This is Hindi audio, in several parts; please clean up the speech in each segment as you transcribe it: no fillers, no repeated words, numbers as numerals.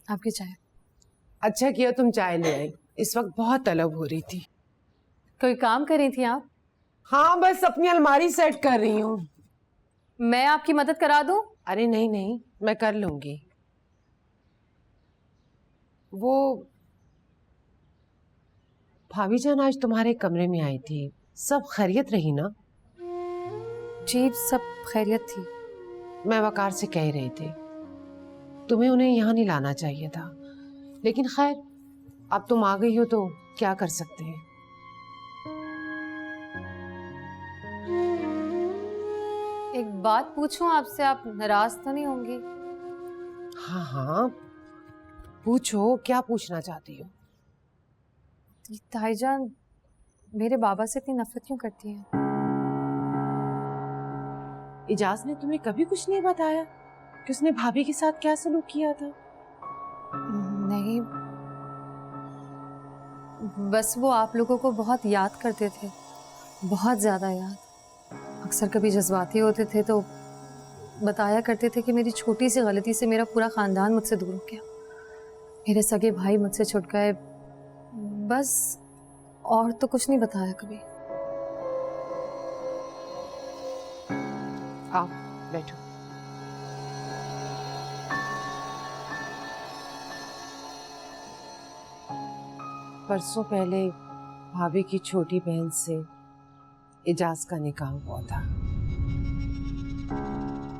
आपकी चाय। अच्छा किया तुम चाय ले आई, इस वक्त बहुत तलब हो रही थी। कोई काम कर रही थी आप? हाँ, बस अपनी अलमारी सेट कर रही हूँ। मैं आपकी मदद करा दूं? अरे नहीं नहीं, मैं कर लूंगी। वो भाभी जान आज तुम्हारे कमरे में आई थी, सब खैरियत रही ना? जी सब खैरियत थी। मैं वकार से कह रही थी तुम्हें उन्हें यहाँ नहीं लाना चाहिए था, लेकिन खैर अब तुम आ गई हो तो क्या कर सकते हैं। एक बात पूछूं आपसे, आप नाराज तो नहीं होंगी? हाँ हाँ, पूछो, क्या पूछना चाहती हो? ताईजान मेरे बाबा से इतनी नफरत क्यों करती हैं? इजाज ने तुम्हें कभी कुछ नहीं बताया कि उसने भाभी के साथ क्या सलूक किया था? नहीं, बस वो आप लोगों को बहुत याद करते थे, बहुत ज्यादा याद। अक्सर कभी जज्बाती होते थे तो बताया करते थे कि मेरी छोटी सी गलती से मेरा पूरा खानदान मुझसे दूर हो गया, मेरे सगे भाई मुझसे छुट गए, बस। और तो कुछ नहीं बताया कभी। आओ बैठो। परसों पहले भाभी की छोटी बहन से इजाज का निकाह हुआ था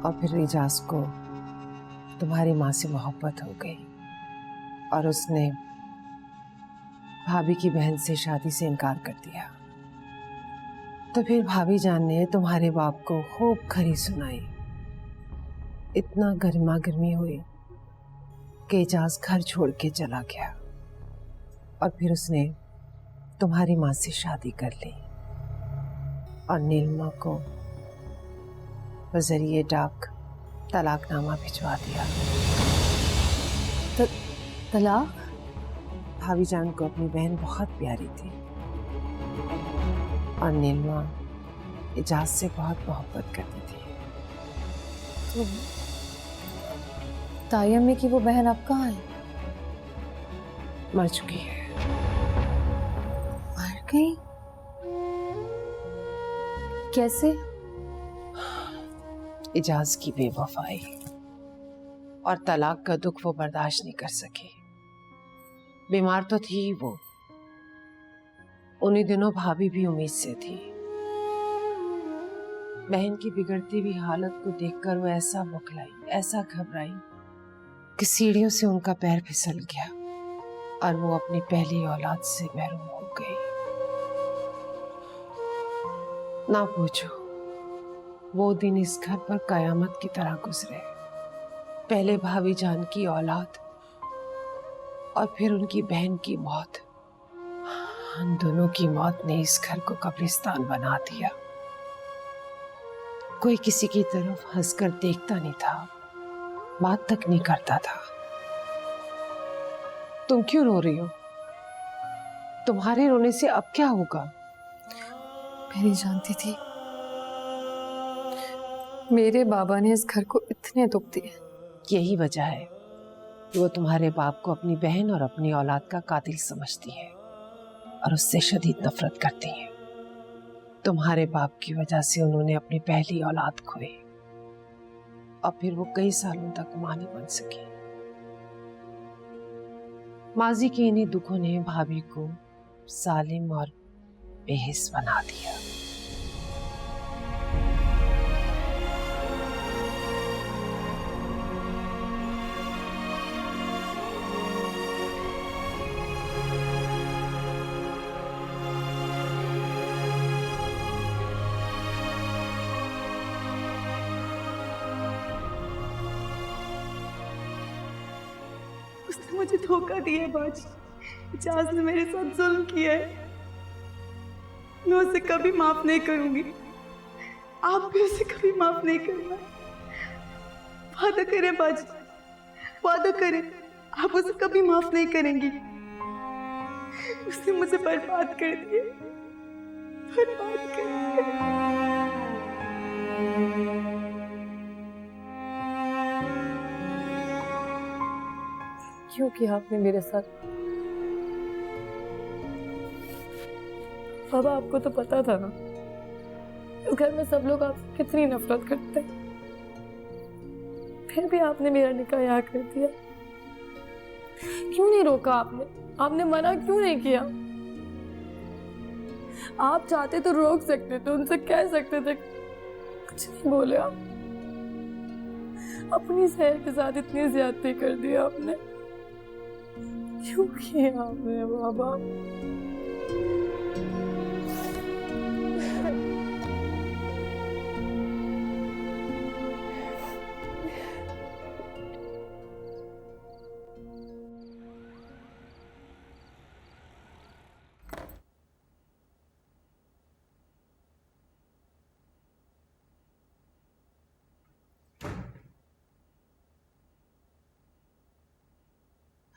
और फिर इजाज को तुम्हारी माँ से मोहब्बत हो गई और उसने भाभी की बहन से शादी से इनकार कर दिया। तो फिर भाभी जान ने तुम्हारे बाप को खूब खरी सुनाई, इतना गर्मा गर्मी हुई कि इजाज घर छोड़ के चला गया और फिर उसने तुम्हारी माँ से शादी कर ली और नीलमा को बजरिए डाक तलाकनामा भिजवा दिया। तलाक? भाभी जान को अपनी बहन बहुत प्यारी थी और नीलमा इजाज से बहुत मोहब्बत करती थी। तो ताई अम्मी की वो बहन अब कहाँ है? मर चुकी है। मर गई? कैसे? इजाज की बेवफाई और तलाक का दुख वो बर्दाश्त नहीं कर सकी। बीमार तो थी ही वो, उन्हीं दिनों भाभी भी उम्मीद से थी। बहन की बिगड़ती हुई हालत को देखकर वो ऐसा बौखलाई, ऐसा घबराई कि सीढ़ियों से उनका पैर फिसल गया और वो अपनी पहली औलाद से महरूम हो गई। ना पूछो, वो दिन इस घर पर कयामत की तरह गुजरे। पहले भाभी जान की औलाद और फिर उनकी बहन की मौत, हम दोनों की मौत ने इस घर को कब्रिस्तान बना दिया। कोई किसी की तरफ हंसकर देखता नहीं था, बात तक नहीं करता था। तुम क्यों रो रही हो? तुम्हारे रोने से अब क्या होगा? मैं नहीं जानती थी मेरे बाबा ने इस घर को इतने दुख दिए। यही वजह है कि वो तुम्हारे बाप को अपनी बहन और अपनी औलाद का कातिल समझती है और उससे शदीद नफरत करती है। तुम्हारे बाप की वजह से उन्होंने अपनी पहली औलाद खोई और फिर वो कई सालों तक मां नहीं बन सकी। माजी के इन्हीं दुखों ने भाभी को सालिम और बेहिस बना दिया। उसने मुझे धोखा दिया है बाजी। इजाज ने मेरे साथ जुल्म किया है, मैं उसे कभी माफ नहीं करूंगी। आप भी उसे कभी माफ नहीं करना। वादा करें बाजी, वादा करें, आप उसे कभी माफ नहीं करेंगी। उसने मुझे बर्बाद कर दिया, बर्बाद कर दिया। क्यों किया आपने मेरे साथ? बाबा, आपको तो पता था ना इस घर में सब लोग आपसे कितनी नफरत करते हैं, फिर भी आपने मेरा निकाह यहाँ कर दिया। क्यों नहीं रोका आपने? आपने मना क्यों नहीं किया? आप चाहते तो रोक सकते थे, उनसे कह सकते थे, कुछ नहीं बोले आप। अपनी सहर के साथ इतनी ज्यादती कर दी आपने। क्यों किया आपने बाबा?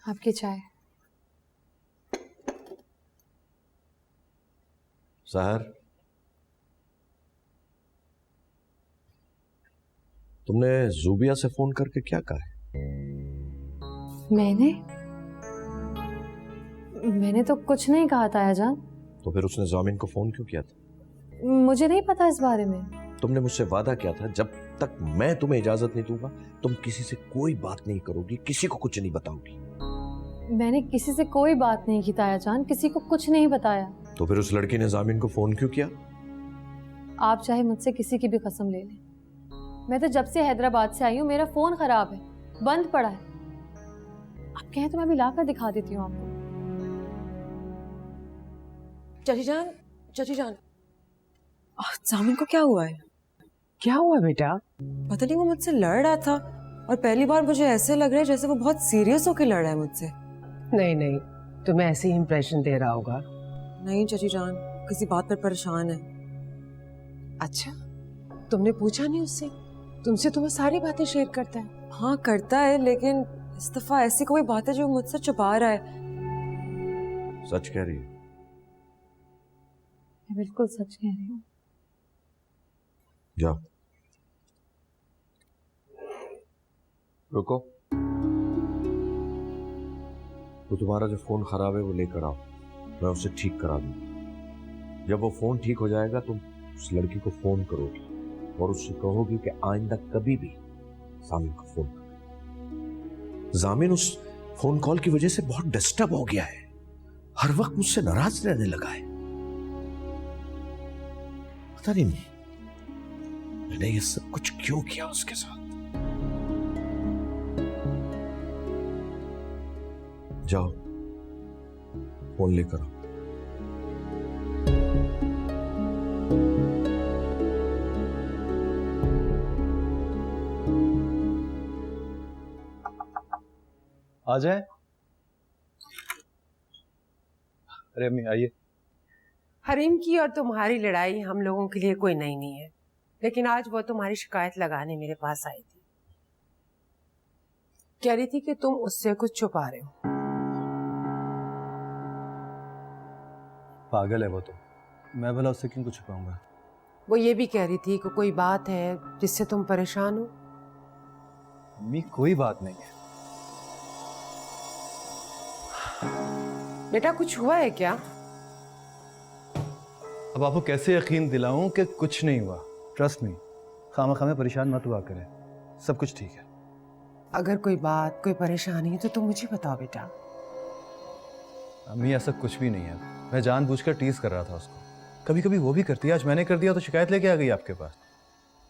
आपकी चाय। सहर, तुमने जूबिया से फोन करके क्या कहा है? मैंने तो कुछ नहीं कहा ताया जान। तो फिर उसने जामिन को फोन क्यों किया था? मुझे नहीं पता इस बारे में। तुमने मुझसे वादा किया था जब तक मैं तुम्हें इजाजत नहीं दूंगा तुम किसी से कोई बात नहीं करोगी, किसी को कुछ नहीं बताओगी। मैंने किसी से कोई बात नहीं की ताया जान, किसी को कुछ नहीं बताया। तो फिर उस लड़की ने जामिन को फोन क्यों किया? आप चाहे मुझसे किसी की भी कसम ले लें, मैं तो जब से हैदराबाद से आई हूँ मेरा फोन खराब है, बंद पड़ा है। आप कहें तो मैं भी लाकर दिखा देती हूँ आपको। चाची जान, जामिन को क्या हुआ है? क्या हुआ बेटा? पता नहीं, वो मुझसे लड़ रहा था और पहली बार मुझे ऐसे लग रहा है जैसे वो बहुत सीरियस होकर लड़ रहा है मुझसे। नहीं नहीं, तुम्हें ऐसे ही इंप्रेशन दे रहा होगा। नहीं चाची जान, किसी बात पर परेशान है। अच्छा, तुमने पूछा नहीं उससे? तुमसे तो वो सारी बातें शेयर करता है। हाँ करता है, लेकिन इस दफा ऐसी कोई बात है जो मुझसे छुपा रहा है। सच कह रही है? मैं बिल्कुल सच कह रही हूँ। जाओ, रुको। तो तुम्हारा जो फोन खराब है वो लेकर आओ, मैं उसे ठीक करा दूंगा। जब वो फोन ठीक हो जाएगा तुम उस लड़की को फोन करोगी और उससे कहोगी कि आइंदा कभी भी जामिन को फोन करो। जामिन उस फोन कॉल की वजह से बहुत डिस्टर्ब हो गया है, हर वक्त मुझसे नाराज रहने लगा है। पता नहीं मैंने ये सब कुछ क्यों किया उसके साथ। जाओ, फोन लेकर आओ। आ जाए। अरे अम्मी आइए। हरीम की और तुम्हारी लड़ाई हम लोगों के लिए कोई नई नहीं है, लेकिन आज वो तुम्हारी शिकायत लगाने मेरे पास आई थी। कह रही थी कि तुम उससे कुछ छुपा रहे हो। पागल है वो तो, मैं भला उससे क्यों कुछ छुपाऊंगा? वो ये भी कह रही थी कि कोई बात है जिससे तुम परेशान हो। अम्मी कोई बात नहीं है। बेटा कुछ हुआ है क्या? अब आपको कैसे यकीन दिलाऊं कि कुछ नहीं हुआ? ट्रस्ट मी, खामा में परेशान मत हुआ करें, सब कुछ ठीक है। अगर कोई बात, कोई परेशानी है तो तुम मुझे बताओ बेटा। अम्मी ऐसा कुछ भी नहीं है, मैं जानबूझकर टीज कर रहा था उसको। कभी कभी वो भी करती है, आज मैंने कर दिया तो शिकायत लेके आ गई आपके पास।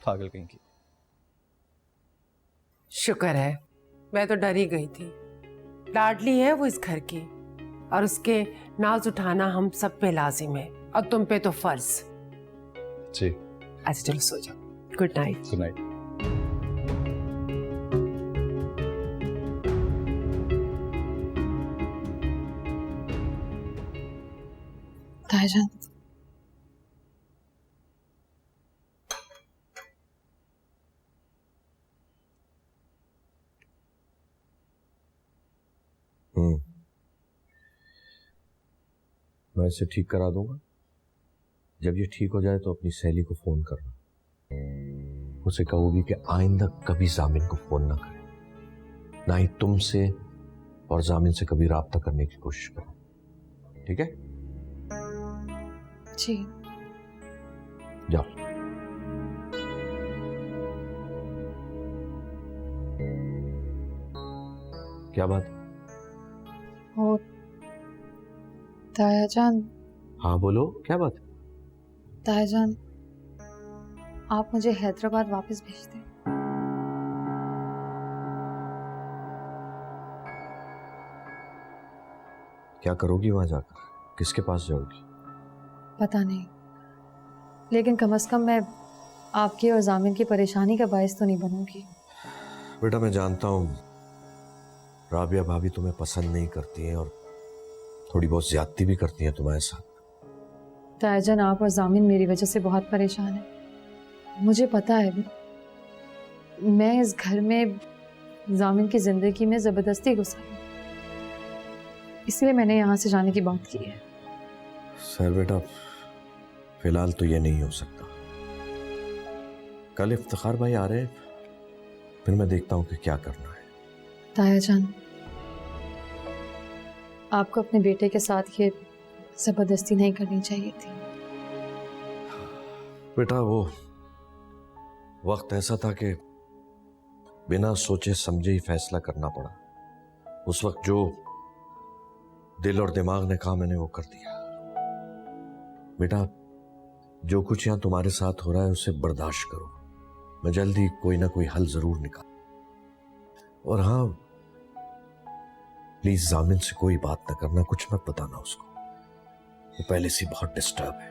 पागल कहीं की। शुक्र है, मैं तो डर ही गई थी। लाडली है वो इस घर की और उसके नाज उठाना हम सब पे लाजिम है और तुम पे तो फर्ज। जी। अच्छा चलो सो जाओ। Good night. Good night. ताईजान, मैं इसे ठीक करा दूंगा। जब ये ठीक हो जाए तो अपनी सहेली को फोन करना, उसे कहोगी कि आइंदा कभी जामिन को फोन ना करे, ना ही तुमसे और जामिन से कभी राब्ता करने की कोशिश करो, ठीक है? जी। जाओ। क्या बात? ओ ताया जान, हाँ बोलो, क्या बात? ताया जान, आप मुझे हैदराबाद वापस भेज दें। क्या करोगी वहां जाकर? किसके पास जाओगी? पता नहीं, लेकिन कम से कम मैं आपकी और जामिन की परेशानी का बायस तो नहीं बनूंगी। बेटा मैं जानता हूँ राबिया भाभी तुम्हें पसंद नहीं करती हैं और थोड़ी बहुत ज्यादती भी करती हैं तुम्हारे साथ। तायाजान, आप और जामिन मेरी वजह से बहुत परेशान है। मुझे पता है मैं इस घर में जामिन की जिंदगी में जबरदस्ती घुसा हूं, इसलिए मैंने यहाँ से जाने की बात की है। सर बेटा फिलहाल तो ये नहीं हो सकता। कल इफ्तिखार भाई आ रहे हैं, फिर मैं देखता हूँ कि क्या करना है। तायाजान, आपको अपने बेटे के साथ ये जबरदस्ती नहीं करनी चाहिए थी। बेटा वो वक्त ऐसा था कि बिना सोचे समझे ही फैसला करना पड़ा। उस वक्त जो दिल और दिमाग ने कहा मैंने वो कर दिया। बेटा जो कुछ यहां तुम्हारे साथ हो रहा है उसे बर्दाश्त करो, मैं जल्दी कोई ना कोई हल जरूर निकाल। और हाँ प्लीज जामिन से कोई बात ना करना, कुछ मत बताना उसको, वो पहले से बहुत डिस्टर्ब है।